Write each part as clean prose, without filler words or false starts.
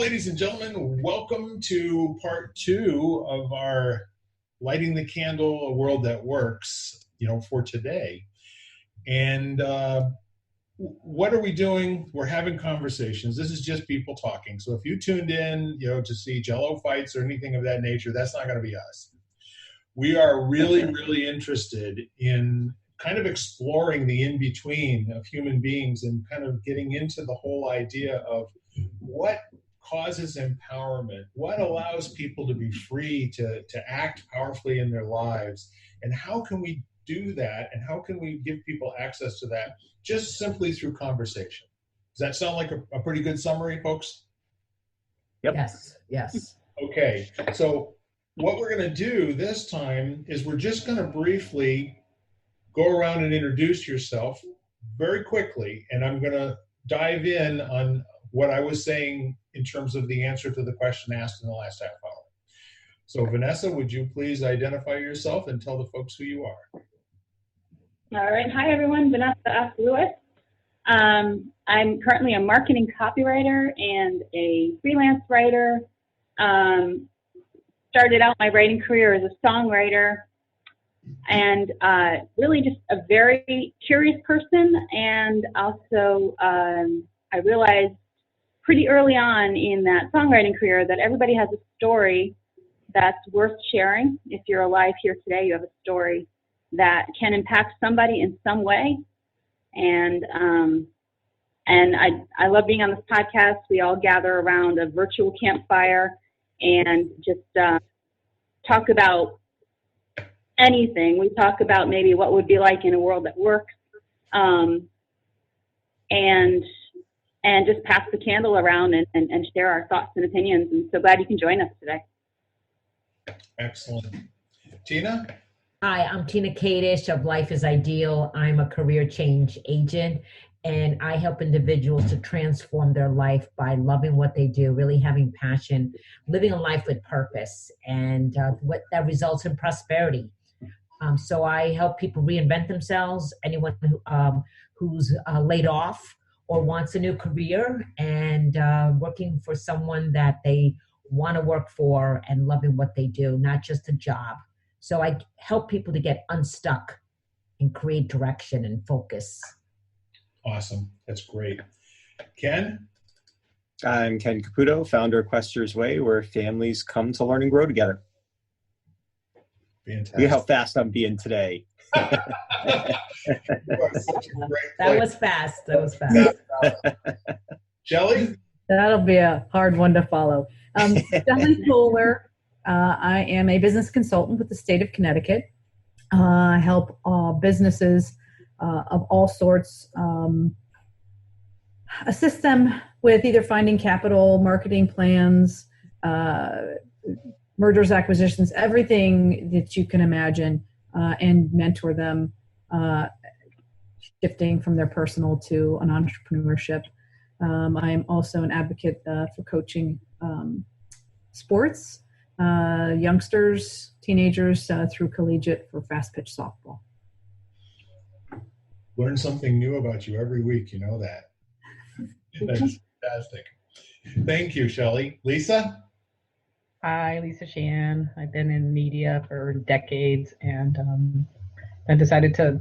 ladies and gentlemen, welcome to part 2 of our Lighting the Candle, A World That Works, for today. And what are we doing? We're having conversations. This is just people talking. So if you tuned in, to see Jello fights or anything of that nature, that's not going to be us. We are really, really interested in kind of exploring the in-between of human beings and kind of getting into the whole idea of what causes empowerment, what allows people to be free to act powerfully in their lives, and how can we do that, and how can we give people access to that just simply through conversation. Does that sound like a pretty good summary, folks? Yep. Yes. Okay, so what we're going to do this time is we're just going to briefly go around and introduce yourself very quickly, and I'm going to dive in on what I was saying in terms of the answer to the question asked in the last half hour. So Vanessa, would you please identify yourself and tell the folks who you are? All right. Hi, everyone. Vanessa F. Lewis. I'm currently a marketing copywriter and a freelance writer. Started out my writing career as a songwriter, and really just a very curious person. And also, I realized pretty early on in that songwriting career that everybody has a story that's worth sharing. If you're alive here today, you have a story that can impact somebody in some way. And I love being on this podcast. We all gather around a virtual campfire and just talk about anything. We talk about maybe what would be like in a world that works, and just pass the candle around and share our thoughts and opinions. And so glad you can join us today. Excellent. Tina? Hi, I'm Tina Kadish of Life is Ideal. I'm a career change agent, and I help individuals to transform their life by loving what they do, really having passion, living a life with purpose, and what that results in prosperity. So I help people reinvent themselves, anyone who's laid off or wants a new career, and working for someone that they want to work for and loving what they do, not just a job. So I help people to get unstuck and create direction and focus. Awesome. That's great. Ken? I'm Ken Caputo, founder of Quester's Way, where families come to learn and grow together. Fantastic. Look at how fast I'm being today. That was fast. Shelley? That'll be a hard one to follow. Shelley Kohler. I am a business consultant with the state of Connecticut. I help businesses of all sorts, assist them with either finding capital, marketing plans, mergers, acquisitions, everything that you can imagine, and mentor them, shifting from their personal to an entrepreneurship. I am also an advocate for coaching sports, youngsters, teenagers through collegiate for fast pitch softball. Learn something new about you every week, you know that. That's fantastic. Thank you, Shelley. Lisa? Hi, Lisa Shan. I've been in media for decades, and I decided to,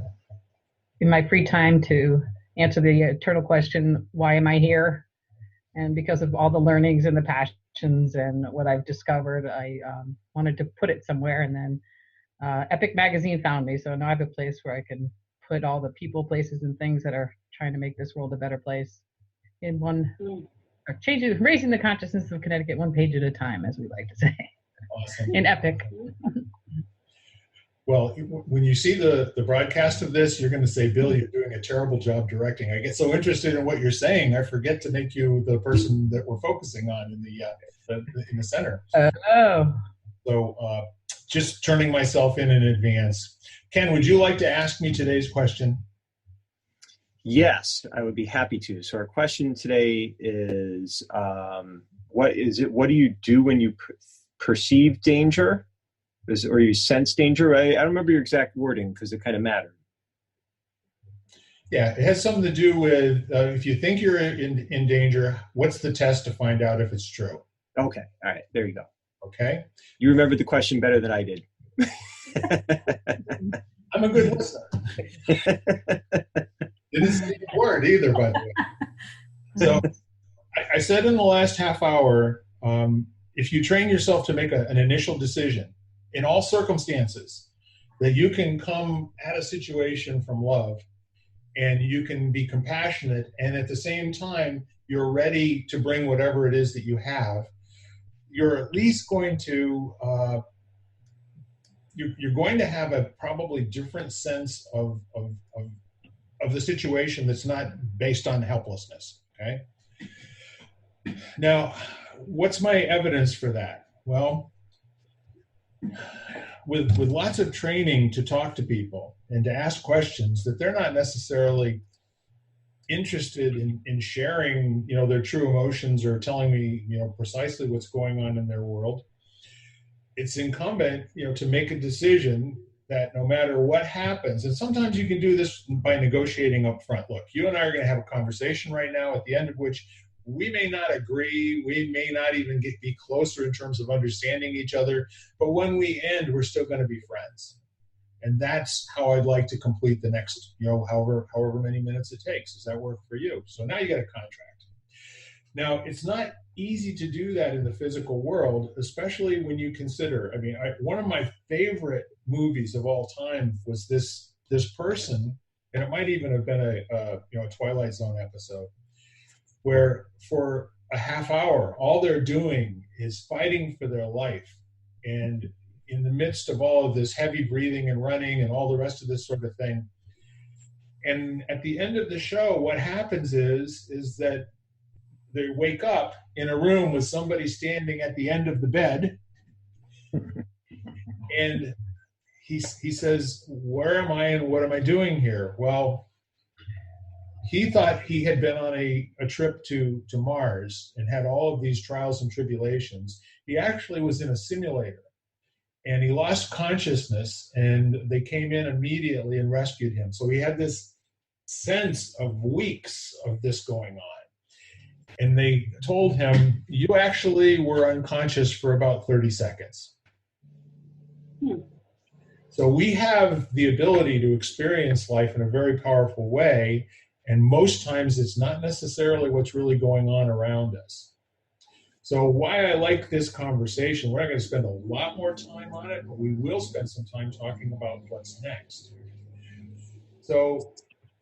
in my free time, to answer the eternal question, why am I here? And because of all the learnings and the passions and what I've discovered, I wanted to put it somewhere, and then Epic Magazine found me, so now I have a place where I can put all the people, places, and things that are trying to make this world a better place in one, or raising the consciousness of Connecticut one page at a time, as we like to say. Awesome. In Epic. Well, when you see the broadcast of this, you're going to say, Bill, you're doing a terrible job directing. I get so interested in what you're saying, I forget to make you the person that we're focusing on in the center. So just turning myself in advance. Ken, would you like to ask me today's question? Yes, I would be happy to. So our question today is, what do you do when you perceive danger? Or you sense danger? I don't remember your exact wording because it kind of mattered. Yeah, it has something to do with if you think you're in danger, what's the test to find out if it's true? Okay. All right. There you go. Okay. You remembered the question better than I did. I'm a good listener. Didn't say a word either, by the way. So I said in the last half hour, if you train yourself to make an initial decision in all circumstances, that you can come at a situation from love and you can be compassionate, and at the same time, you're ready to bring whatever it is that you have, you're at least going to you're going to have a probably different sense of the situation that's not based on helplessness. Okay. Now, what's my evidence for that? Well, with lots of training to talk to people and to ask questions that they're not necessarily interested in sharing, their true emotions or telling me, precisely what's going on in their world, it's incumbent, to make a decision that no matter what happens, and sometimes you can do this by negotiating up front. Look, you and I are going to have a conversation right now at the end of which we may not agree, we may not even be closer in terms of understanding each other, but when we end, we're still going to be friends. And that's how I'd like to complete the next, however many minutes it takes. Does that work for you? So now you got a contract. Now, it's not easy to do that in the physical world, especially when you consider, one of my favorite movies of all time was this person, and it might even have been a Twilight Zone episode, where for a half hour, all they're doing is fighting for their life. And in the midst of all of this heavy breathing and running and all the rest of this sort of thing. And at the end of the show, what happens is that they wake up in a room with somebody standing at the end of the bed. And he says, where am I and what am I doing here? Well, he thought he had been on a trip to Mars and had all of these trials and tribulations. He actually was in a simulator. And he lost consciousness, and they came in immediately and rescued him. So he had this sense of weeks of this going on. And they told him, you actually were unconscious for about 30 seconds. So we have the ability to experience life in a very powerful way, and most times it's not necessarily what's really going on around us. So why I like this conversation, we're not going to spend a lot more time on it, but we will spend some time talking about what's next. So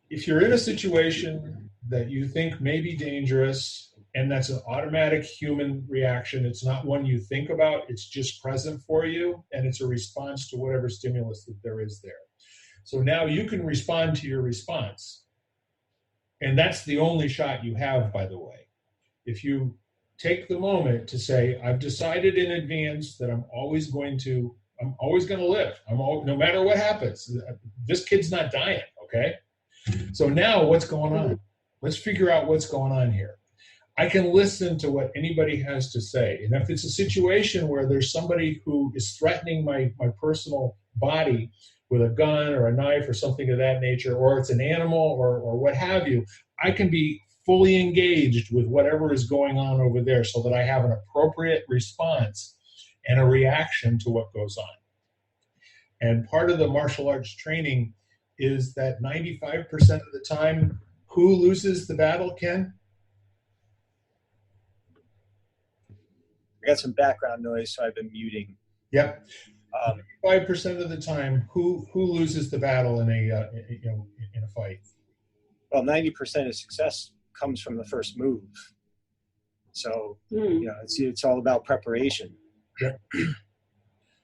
if you're in a situation that you think may be dangerous, and that's an automatic human reaction, it's not one you think about, it's just present for you, and it's a response to whatever stimulus that there is there. So now you can respond to your response. And that's the only shot you have, by the way. If you take the moment to say, I've decided in advance that I'm always going to live. No matter what happens. This kid's not dying, okay? So now what's going on? Let's figure out what's going on here. I can listen to what anybody has to say. And if it's a situation where there's somebody who is threatening my personal body with a gun or a knife or something of that nature, or it's an animal or what have you, I can be fully engaged with whatever is going on over there so that I have an appropriate response and a reaction to what goes on. And part of the martial arts training is that 95% of the time, who loses the battle, Ken? I got some background noise, so I've been muting. Yep. 5% of the time, who loses the battle in a fight? Well, 90% of success comes from the first move. So, it's all about preparation. Yep.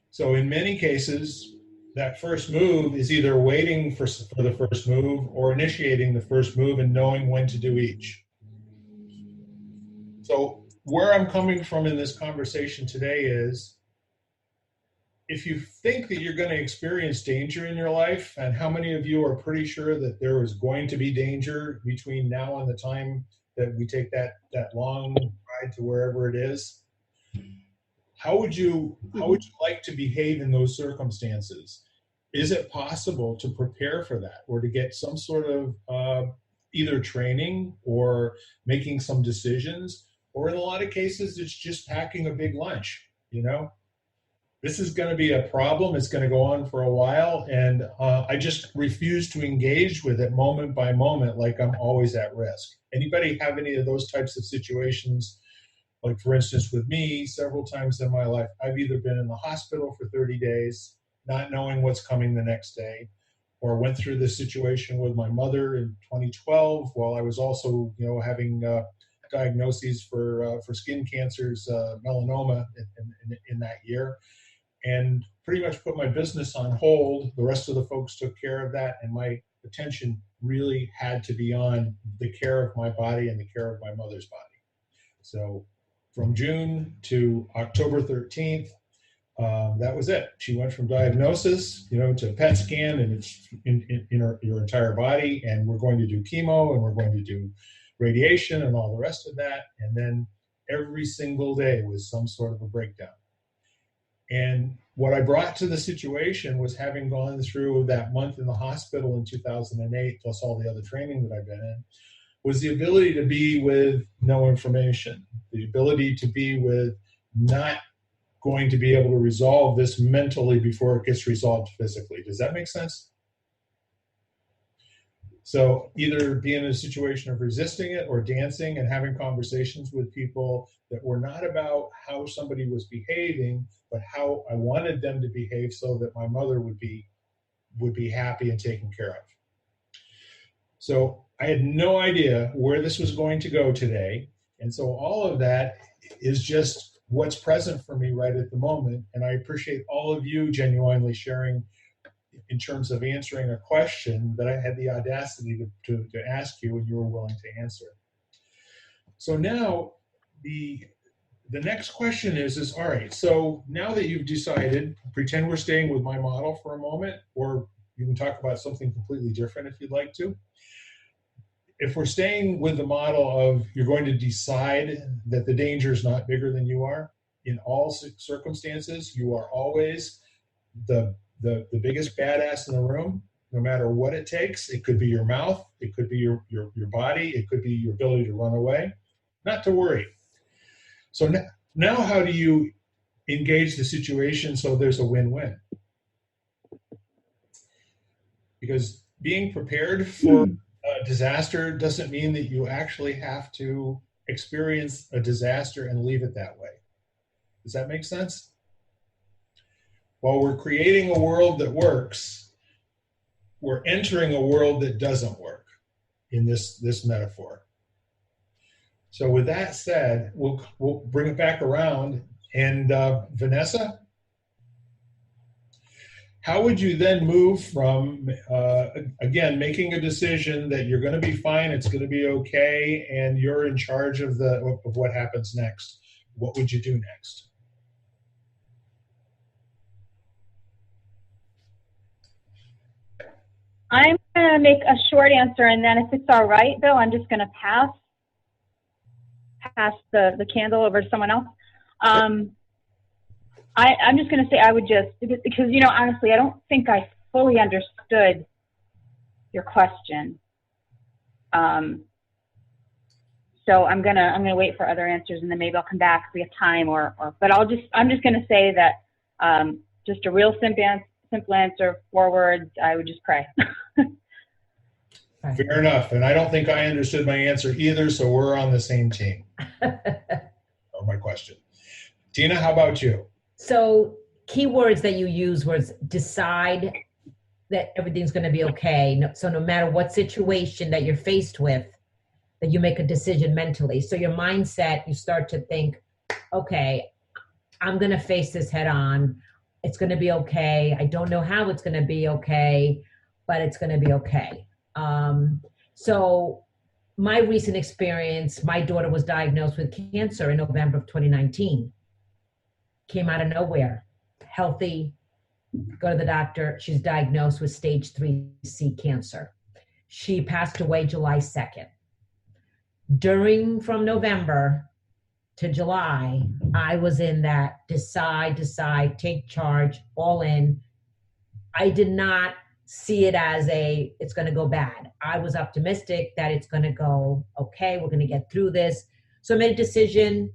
So in many cases, that first move is either waiting for the first move or initiating the first move and knowing when to do each. So where I'm coming from in this conversation today is, if you think that you're going to experience danger in your life, and how many of you are pretty sure that there is going to be danger between now and the time that we take that long ride to wherever it is, how would you like to behave in those circumstances? is it possible to prepare for that or to get some sort of either training or making some decisions, or in a lot of cases, it's just packing a big lunch, you know? This is going to be a problem. It's going to go on for a while, and I just refuse to engage with it moment by moment like I'm always at risk. Anybody have any of those types of situations? Like, for instance, with me, several times in my life, I've either been in the hospital for 30 days, not knowing what's coming the next day, or went through this situation with my mother in 2012 while I was also, having diagnoses for skin cancers, melanoma in that year, and pretty much put my business on hold. The rest of the folks took care of that, and my attention really had to be on the care of my body and the care of my mother's body. So from June to October 13th, that was it. She went from diagnosis, to PET scan, and it's in your entire body, and we're going to do chemo, and we're going to do radiation and all the rest of that. And then every single day was some sort of a breakdown. And what I brought to the situation was, having gone through that month in the hospital in 2008, plus all the other training that I've been in, was the ability to be with no information, the ability to be with not going to be able to resolve this mentally before it gets resolved physically. Does that make sense? So either be in a situation of resisting it or dancing and having conversations with people that were not about how somebody was behaving, but how I wanted them to behave so that my mother would be happy and taken care of. So I had no idea where this was going to go today. And so all of that is just what's present for me right at the moment. And I appreciate all of you genuinely sharing in terms of answering a question that I had the audacity to ask you, and you were willing to answer. So now the next question is all right, so now that you've decided, pretend we're staying with my model for a moment, or you can talk about something completely different if you'd like to. If we're staying with the model of you're going to decide that the danger is not bigger than you are, in all circumstances, you are always the biggest badass in the room, no matter what it takes. It could be your mouth, it could be your body, it could be your ability to run away. Not to worry. So now how do you engage the situation so there's a win-win? Because being prepared for a disaster doesn't mean that you actually have to experience a disaster and leave it that way. Does that make sense? While we're creating a world that works, we're entering a world that doesn't work in this metaphor. So with that said, we'll bring it back around. And Vanessa, how would you then move from, again, making a decision that you're going to be fine, it's going to be okay, and you're in charge of what happens next? What would you do next? I'm going to make a short answer, and then if it's all right, Bill, I'm just going to pass the candle over to someone else. I'm just going to say I would just, because, honestly, I don't think I fully understood your question. So I'm gonna wait for other answers, and then maybe I'll come back if we have time, but I'm just going to say that just a real simple answer, 4 words, I would just pray. Fair enough. And I don't think I understood my answer either, so we're on the same team. Or my question. Tina, how about you? So keywords that you use was decide that everything's going to be okay. So no matter what situation that you're faced with, that you make a decision mentally. So your mindset, you start to think, okay, I'm going to face this head on. It's going to be okay. I don't know how it's going to be okay, but it's going to be okay. So my recent experience, my daughter was diagnosed with cancer in November of 2019. Came out of nowhere, healthy, go to the doctor. She's diagnosed with stage 3C cancer. She passed away July 2nd. From November to July, I was in that decide, take charge, all in. I did not see it as it's going to go bad. I was optimistic that it's going to go okay. We're going to get through this. So I made a decision,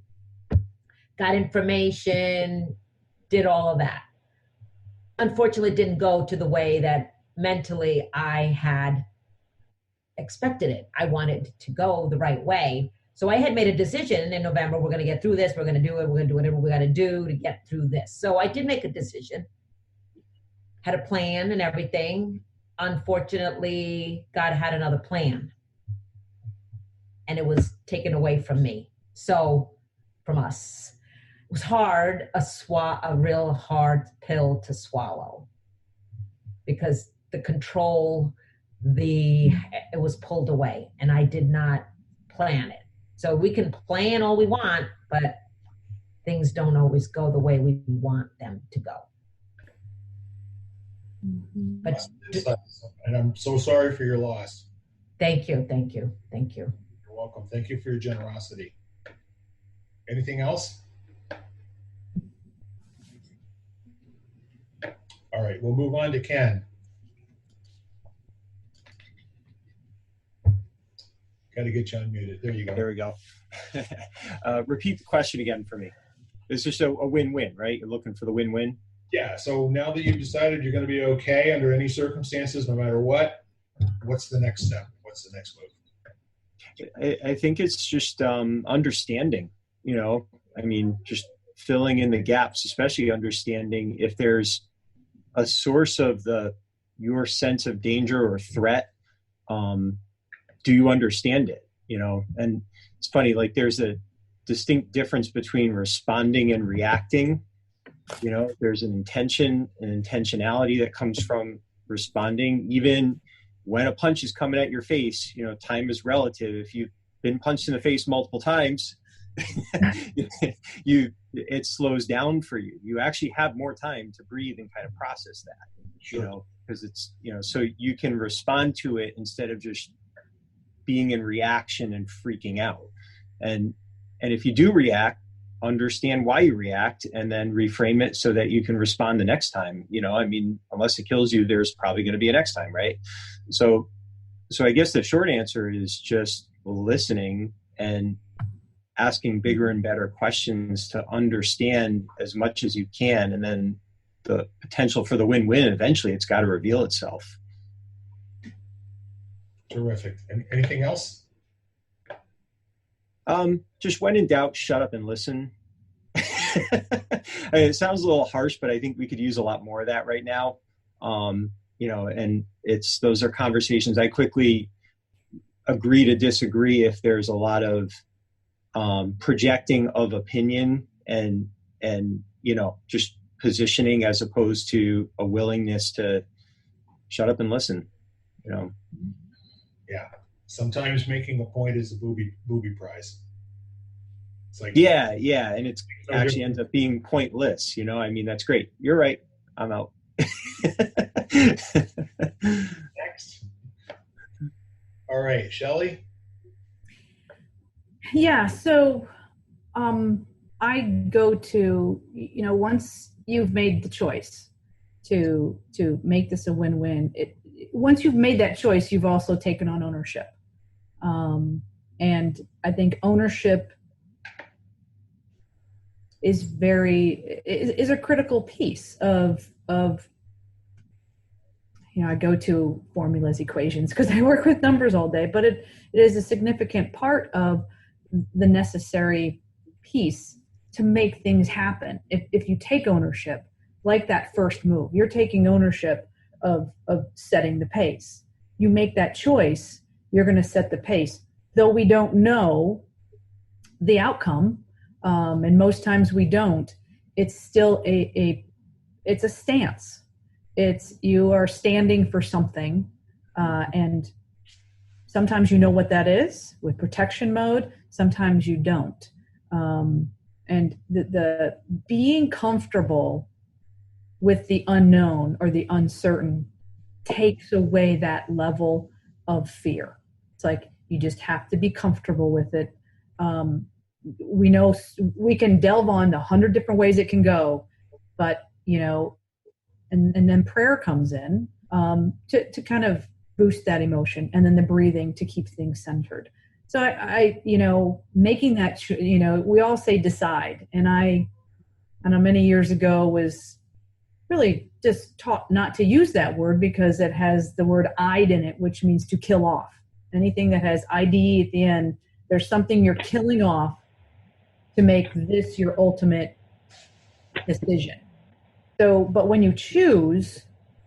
got information, did all of that. Unfortunately, it didn't go to the way that mentally I had expected it. I wanted to go the right way. So I had made a decision in November, we're going to get through this. We're going to do it. We're going to do whatever we got to do to get through this. So I did make a decision, had a plan and everything. Unfortunately, God had another plan, and it was taken away from me. So from us, it was hard, a real hard pill to swallow, because the control, it was pulled away, and I did not plan it. So we can plan all we want, but things don't always go the way we want them to go. But and I'm so sorry for your loss. thank you. You're welcome. Thank you for your generosity. Anything else? All right, we'll move on to Ken. Got to get you unmuted. There you go. There we go. Repeat the question again for me. It's just a win-win, right? You're looking for the win-win? Yeah, so now that you've decided you're going to be okay under any circumstances, no matter what, what's the next step? What's the next move? I think it's just understanding, just filling in the gaps, especially understanding if there's a source of your sense of danger or threat. Do you understand it? And it's funny, like there's a distinct difference between responding and reacting. There's an intention and intentionality that comes from responding. Even when a punch is coming at your face, time is relative. If you've been punched in the face multiple times, it slows down for you. You actually have more time to breathe and kind of process that, Sure. because it's, so you can respond to it instead of just being in reaction and freaking out. And if you do react, understand why you react and then reframe it so that you can respond the next time. Unless it kills you, there's probably going to be a next time, right? So I guess the short answer is just listening and asking bigger and better questions to understand as much as you can. And then the potential for the win-win, eventually it's got to reveal itself. Terrific. Anything else? Just when in doubt, shut up and listen. It sounds a little harsh, but I think we could use a lot more of that right now. And those are conversations. I quickly agree to disagree if there's a lot of projecting of opinion and just positioning as opposed to a willingness to shut up and listen. Yeah. Sometimes making a point is a booby prize. It's like, yeah, and it's actually ends up being pointless. That's great. You're right. I'm out. Next. All right, Shelley. Yeah. So, I go to, once you've made the choice to make this a win-win, once you've made that choice, you've also taken on ownership. And I think ownership is a critical piece of I go to formulas, equations, because I work with numbers all day, but it is a significant part of the necessary piece to make things happen. If you take ownership, like that first move, you're taking ownership of setting the pace. You make that choice, you're going to set the pace. Though we don't know the outcome, and most times we don't, it's still it's a stance. You are standing for something, and sometimes you know what that is with protection mode, sometimes you don't. And the being comfortable with the unknown or the uncertain takes away that level of fear. It's like you just have to be comfortable with it. We know we can delve on 100 different ways it can go, but and then prayer comes in to kind of boost that emotion, and then the breathing to keep things centered. So I making that, we all say decide, and I know many years ago was really just taught not to use that word because it has the word "ide" in it, which means to kill off. Anything that has "ide" at the end, there's something you're killing off to make this your ultimate decision. So, but when you choose,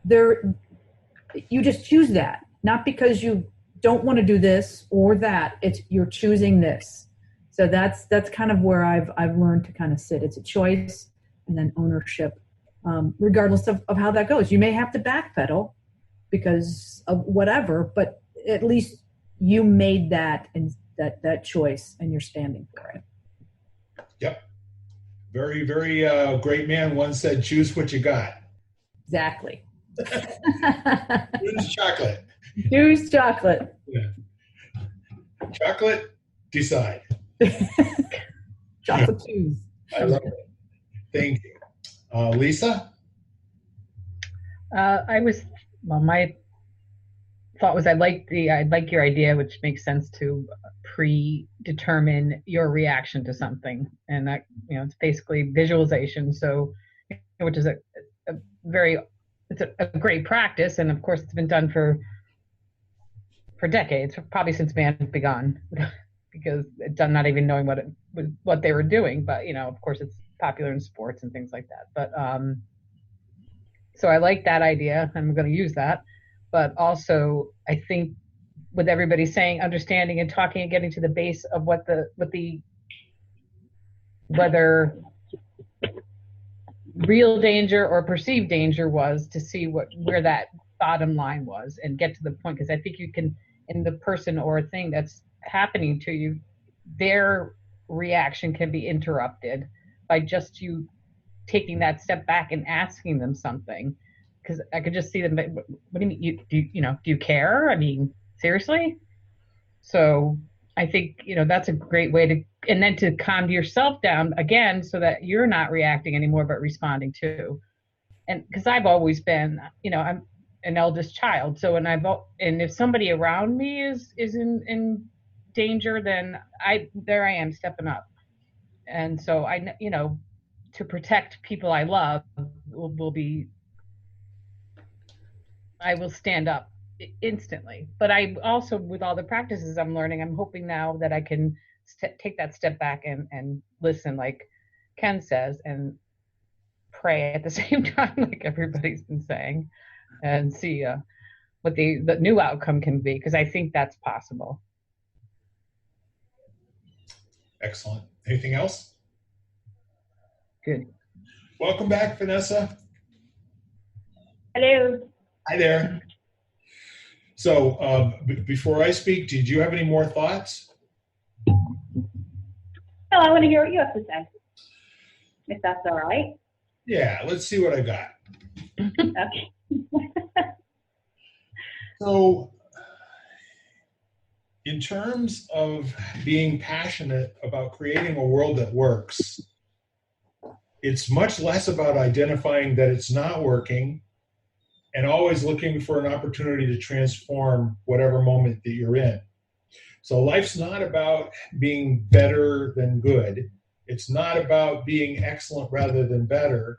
you just choose that, not because you don't want to do this or that. It's you're choosing this. So that's kind of where I've learned to kind of sit. It's a choice and then ownership, regardless of how that goes. You may have to backpedal because of whatever, but at least you made that and that choice, and you're standing for it. Yep. Very, very great man once said, choose what you got. Exactly. Choose chocolate. Choose chocolate. Yeah. Chocolate, decide. Chocolate choose. I love it. Thank you. Lisa? My thought was I'd like your idea, which makes sense, to predetermine your reaction to something, and that it's basically visualization. So, which is a great practice, and of course it's been done for decades, probably since man has begun, because it's done not even knowing what they were doing. But of course it's popular in sports and things like that. But so I like that idea. I'm going to use that. But also, I think with everybody saying, understanding and talking and getting to the base of whether real danger or perceived danger was, to see where that bottom line was and get to the point. Because I think you can, in the person or thing that's happening to you, their reaction can be interrupted by just you taking that step back and asking them something. Because I could just see them. What do you mean? Do you care? I mean, seriously? So I think that's a great way to, and then to calm yourself down again, so that you're not reacting anymore, but responding too. And because I've always been, I'm an eldest child, so and if somebody around me is in danger, then I am stepping up, and so I to protect people I love I will stand up instantly. But I also, with all the practices I'm learning, I'm hoping now that I can take that step back and listen, like Ken says, and pray at the same time, like everybody's been saying, and see what the new outcome can be, because I think that's possible. Excellent. Anything else? Good. Welcome back, Vanessa. Hello. Hi there. So before I speak, did you have any more thoughts? No, I want to hear what you have to say, if that's all right. Yeah, let's see what I got. Okay. So in terms of being passionate about creating a world that works, it's much less about identifying that it's not working and always looking for an opportunity to transform whatever moment that you're in. So life's not about being better than good. It's not about being excellent rather than better.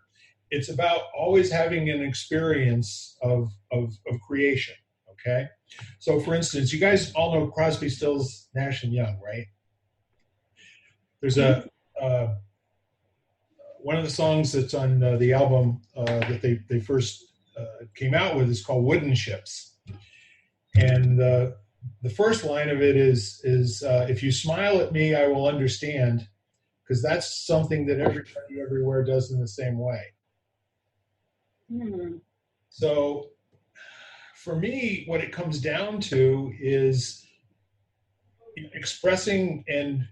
It's about always having an experience of creation, okay? So for instance, you guys all know Crosby, Stills, Nash & Young, right? There's one of the songs that's on the album that they first came out with is called Wooden Ships. And the first line of it is if you smile at me, I will understand, because that's something that everybody everywhere does in the same way. Mm-hmm. So for me, what it comes down to is expressing and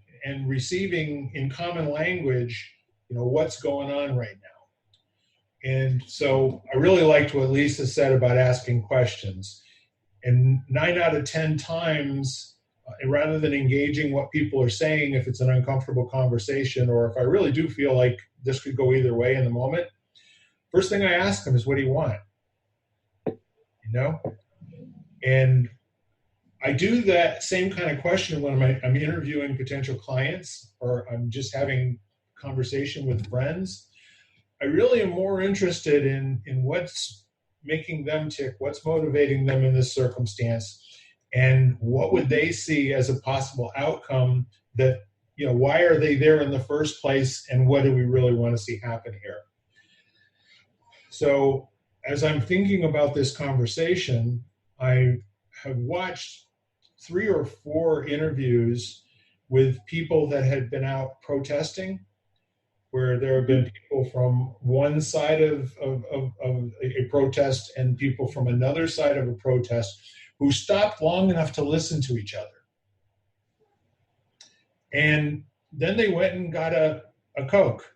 receiving in common language, what's going on right now. And so I really liked what Lisa said about asking questions. And 9 out of 10 times, rather than engaging what people are saying, if it's an uncomfortable conversation, or if I really do feel like this could go either way in the moment, first thing I ask them is, what do you want? You know? And I do that same kind of question when I'm interviewing potential clients, or I'm just having conversation with friends. I really am more interested in what's making them tick, what's motivating them in this circumstance, and what would they see as a possible outcome that, you know, why are they there in the first place, and what do we really want to see happen here? So as I'm thinking about this conversation, I have watched 3 or 4 interviews with people that had been out protesting, where there have been people from one side of a protest and people from another side of a protest who stopped long enough to listen to each other. And then they went and got a Coke,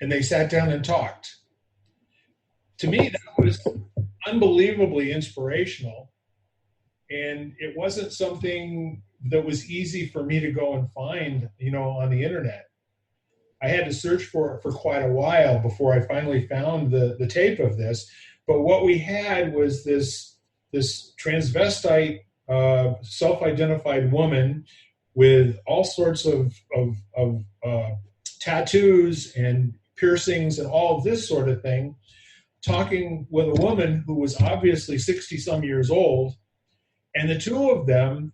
and they sat down and talked. To me, that was unbelievably inspirational. And it wasn't something that was easy for me to go and find, you know, on the internet. I had to search for it for quite a while before I finally found the tape of this. But what we had was this transvestite, self-identified woman with all sorts of tattoos and piercings and all of this sort of thing, talking with a woman who was obviously 60-some years old, and the two of them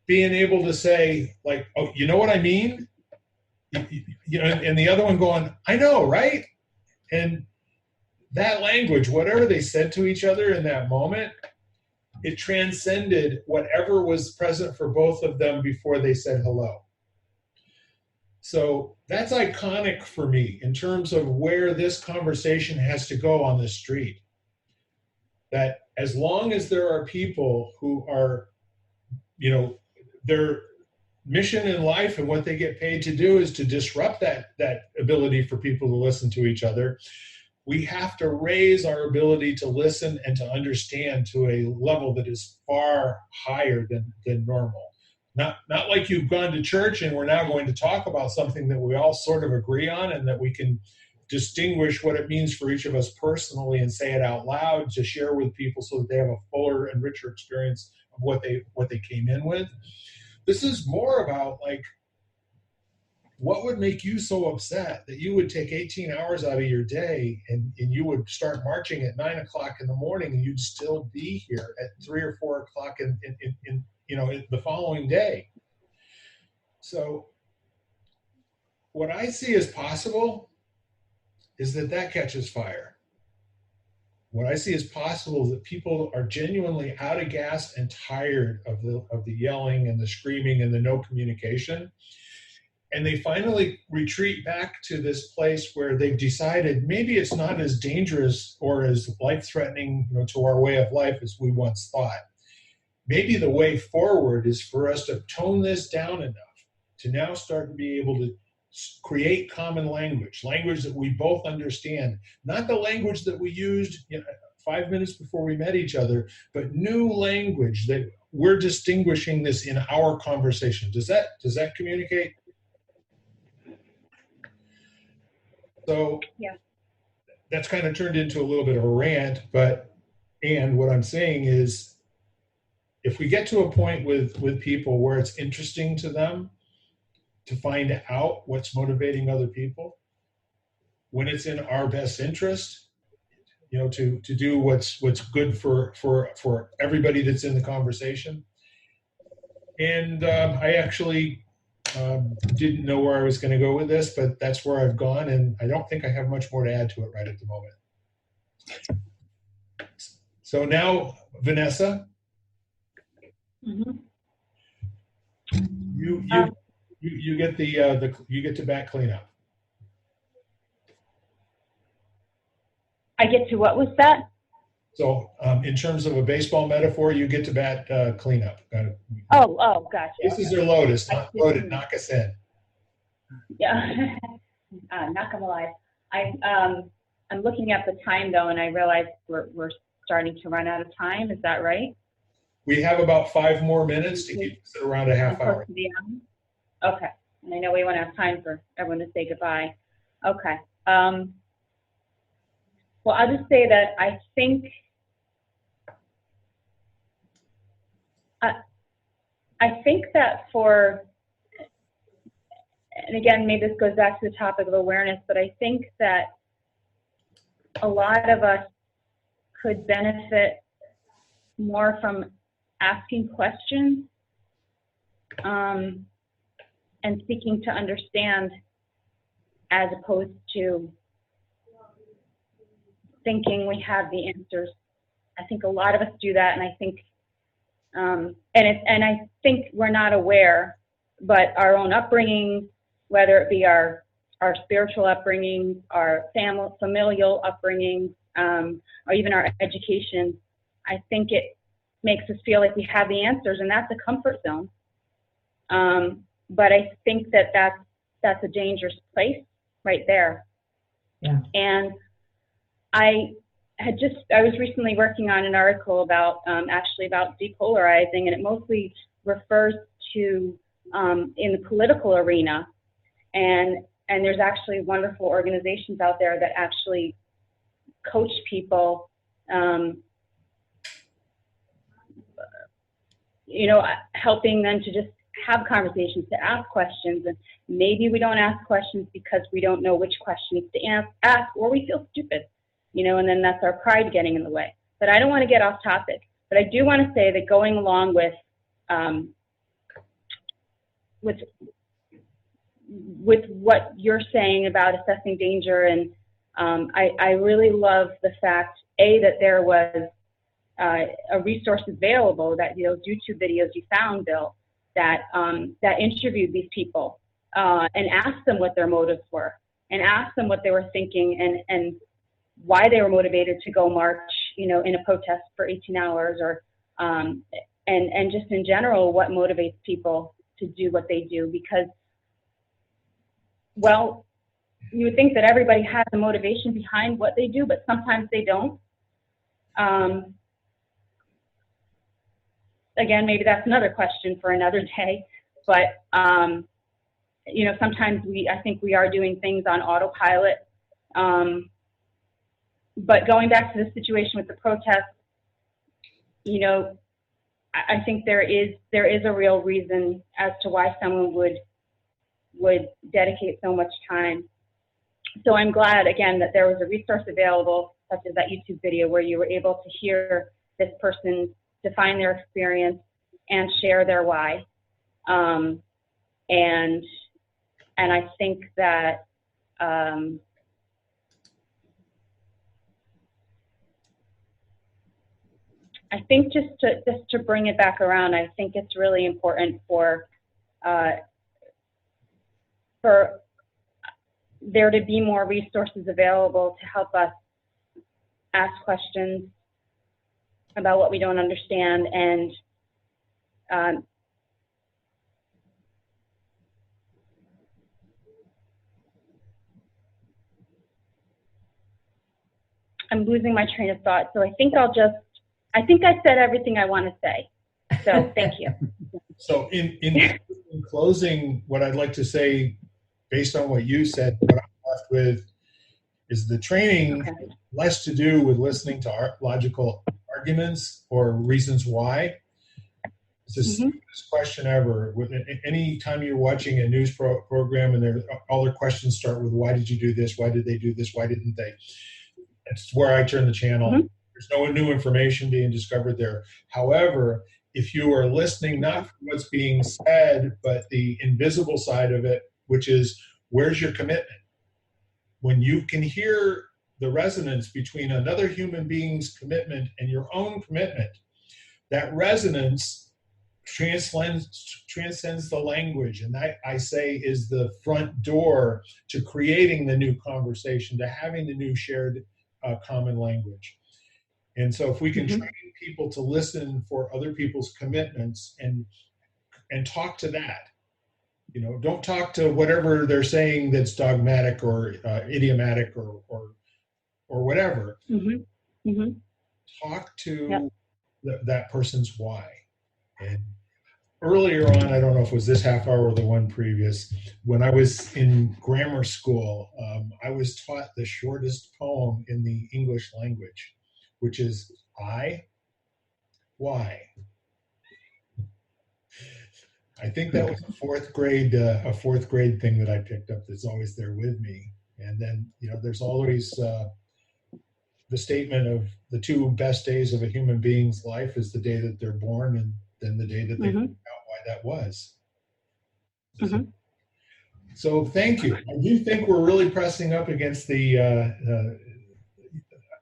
being able to say, like, oh, you know what I mean? You know, and the other one going, I know, right? And that language, whatever they said to each other in that moment, it transcended whatever was present for both of them before they said hello. So that's iconic for me in terms of where this conversation has to go on the street. That as long as there are people who are, you know, their mission in life and what they get paid to do is to disrupt that ability for people to listen to each other, we have to raise our ability to listen and to understand to a level that is far higher than normal. Not like you've gone to church and we're now going to talk about something that we all sort of agree on and that we can distinguish what it means for each of us personally and say it out loud to share with people so that they have a fuller and richer experience of what they came in with. This is more about, like, what would make you so upset that you would take 18 hours out of your day and you would start marching at 9 o'clock in the morning and you'd still be here at 3 or 4 o'clock in the following day. So what I see as possible is that catches fire. What I see as possible is that people are genuinely out of gas and tired of the yelling and the screaming and the no communication. And they finally retreat back to this place where they've decided maybe it's not as dangerous or as life-threatening, you know, to our way of life as we once thought. Maybe the way forward is for us to tone this down enough to now start to be able to create common language that we both understand, not the language that we used 5 minutes before we met each other, but new language that we're distinguishing this in our conversation. Does that communicate? So yeah, that's kind of turned into a little bit of a rant, and what I'm saying is, if we get to a point with people where it's interesting to them to find out what's motivating other people, when it's in our best interest, you know, to do what's good for everybody that's in the conversation. And I actually didn't know where I was going to go with this, but that's where I've gone, and I don't think I have much more to add to it right at the moment. So now, Vanessa, mm-hmm. you get you get to bat cleanup. I get to what was that? So in terms of a baseball metaphor, you get to bat cleanup. Oh, gotcha. Bases are loaded, not loaded. Knock us in. Yeah, not gonna lie. I'm looking at the time though, and I realize we're starting to run out of time. Is that right? We have about 5 more minutes to keep us at around a half hour. Okay, and I know we won't have time for everyone to say goodbye. Okay. Well, I'll just say that I think that and again, maybe this goes back to the topic of awareness, but I think that a lot of us could benefit more from asking questions and seeking to understand, as opposed to thinking we have the answers. I think a lot of us do that, and I think I think we're not aware, but our own upbringing, whether it be our spiritual upbringing, our familial upbringing, or even our education, I think it makes us feel like we have the answers, and that's a comfort zone. But I think that that's a dangerous place right there. Yeah. And I was recently working on an article about depolarizing, and it mostly refers to in the political arena, and there's actually wonderful organizations out there that actually coach people, helping them to just have conversations, to ask questions. And maybe we don't ask questions because we don't know which questions to ask, or we feel stupid, and then that's our pride getting in the way. But I don't want to get off topic. But I do want to say that going along with what you're saying about assessing danger, and I really love the fact, that there was a resource available, that those YouTube videos you found, Bill, that interviewed these people and asked them what their motives were, and asked them what they were thinking, and why they were motivated to go march, in a protest for 18 hours, or and just in general, what motivates people to do what they do. Because, well, you would think that everybody has a motivation behind what they do, but sometimes they don't. Again, maybe that's another question for another day, but sometimes I think we are doing things on autopilot. But going back to the situation with the protest, I think there is a real reason as to why someone would dedicate so much time. So I'm glad, again, that there was a resource available, such as that YouTube video, where you were able to hear this person define their experience and share their why. And I think that I think just to bring it back around, I think it's really important for there to be more resources available to help us ask questions about what we don't understand, and I'm losing my train of thought, so I think I said everything I want to say. So thank you. So in closing, what I'd like to say, based on what you said, what I'm left with is the training less to do with listening to logical arguments or reasons why. It's the stupidest question ever. Any time you're watching a news program and all their questions start with, why did you do this? Why did they do this? Why didn't they? That's where I turn the channel. There's no new information being discovered there. However, if you are listening not for what's being said, but the invisible side of it, which is, where's your commitment? When you can hear the resonance between another human being's commitment and your own commitment, that resonance transcends the language. And that, I say, is the front door to creating the new conversation, to having the new shared common language. And so if we can train people to listen for other people's commitments and talk to that, don't talk to whatever they're saying that's dogmatic or idiomatic or whatever. Talk to that person's why. And earlier on, I don't know if it was this half hour or the one previous, when I was in grammar school, I was taught the shortest poem in the English language, which is I, why. I think that was a fourth grade thing that I picked up that's always there with me. And then, there's always the statement of the two best days of a human being's life is the day that they're born and then the day that they figure out why that was. So thank you. I do think we're really pressing up against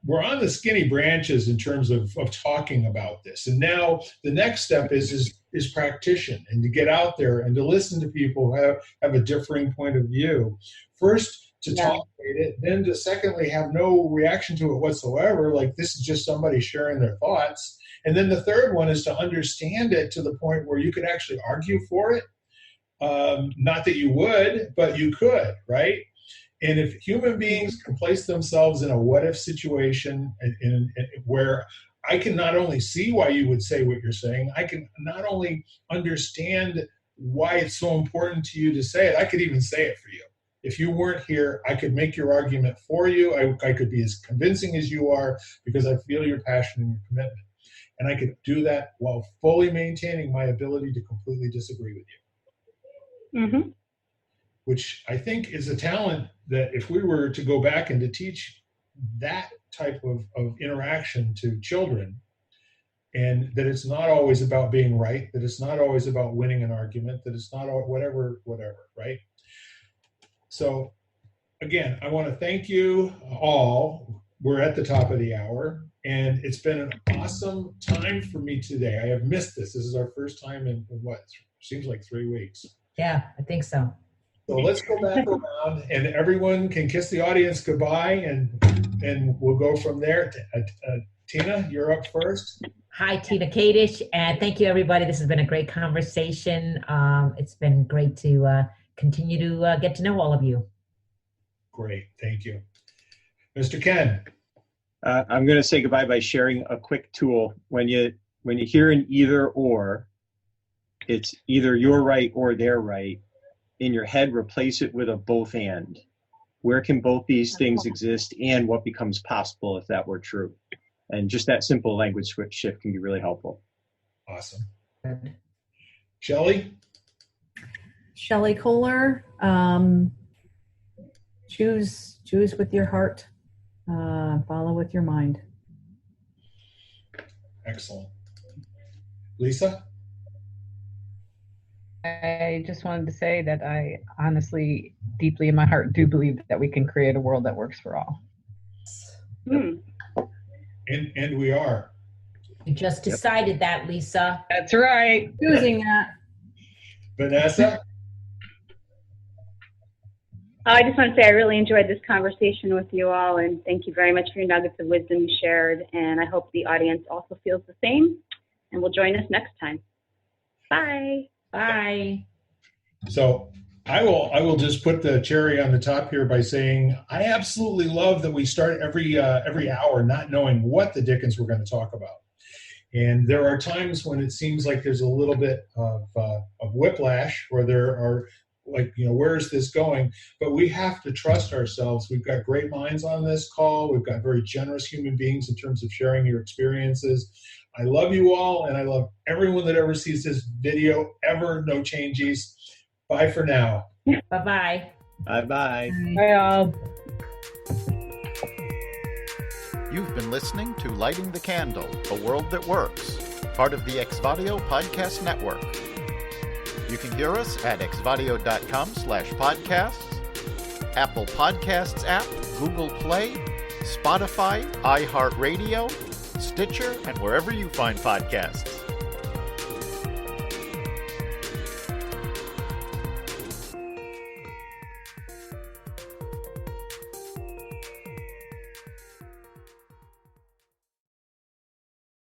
we're on the skinny branches in terms of talking about this. And now the next step is practition, and to get out there and to listen to people who have a differing point of view. First, to tolerate it, then to secondly, have no reaction to it whatsoever, like this is just somebody sharing their thoughts. And then the third one is to understand it to the point where you could actually argue for it. Not that you would, but you could, right? And if human beings can place themselves in a what-if situation in where I can not only see why you would say what you're saying, I can not only understand why it's so important to you to say it, I could even say it for you. If you weren't here, I could make your argument for you. I could be as convincing as you are because I feel your passion and your commitment. And I could do that while fully maintaining my ability to completely disagree with you. Which I think is a talent that if we were to go back and to teach that type of interaction to children, and that it's not always about being right, that it's not always about winning an argument, that it's not whatever, right? So again, I want to thank you all. We're at the top of the hour, and it's been an awesome time for me today. I have missed this. This is our first time in what seems like 3 weeks. Yeah, I think so. So let's go back around, and everyone can kiss the audience goodbye, and we'll go from there. Tina, you're up first. Hi, Tina Kadish, and thank you, everybody. This has been a great conversation. It's been great to continue to get to know all of you. Great, thank you. Mr. Ken. I'm going to say goodbye by sharing a quick tool. When you hear an either or, it's either you're right or they're right. In your head, replace it with a both and. Where can both these things exist, and what becomes possible if that were true? And just that simple language shift can be really helpful. Awesome. Shelley? Shelley Kohler, choose with your heart, follow with your mind. Excellent. Lisa? I just wanted to say that I honestly, deeply in my heart, do believe that we can create a world that works for all. And we are. You just decided that, Lisa. That's right. Choosing that. Vanessa? I just want to say I really enjoyed this conversation with you all, and thank you very much for your nuggets of wisdom you shared, and I hope the audience also feels the same, and will join us next time. Bye. Bye. So I will just put the cherry on the top here by saying I absolutely love that we start every hour not knowing what the dickens we're going to talk about. And there are times when it seems like there's a little bit of whiplash, or there are like, where is this going? But we have to trust ourselves. We've got great minds on this call. We've got very generous human beings in terms of sharing your experiences. I love you all, and I love everyone that ever sees this video, ever. No changes. Bye for now. Bye-bye. Bye-bye. Bye, all. You've been listening to Lighting the Candle, A World That Works, part of the Exvadio Podcast Network. You can hear us at exvadio.com/podcasts, Apple Podcasts app, Google Play, Spotify, iHeartRadio, Stitcher, and wherever you find podcasts.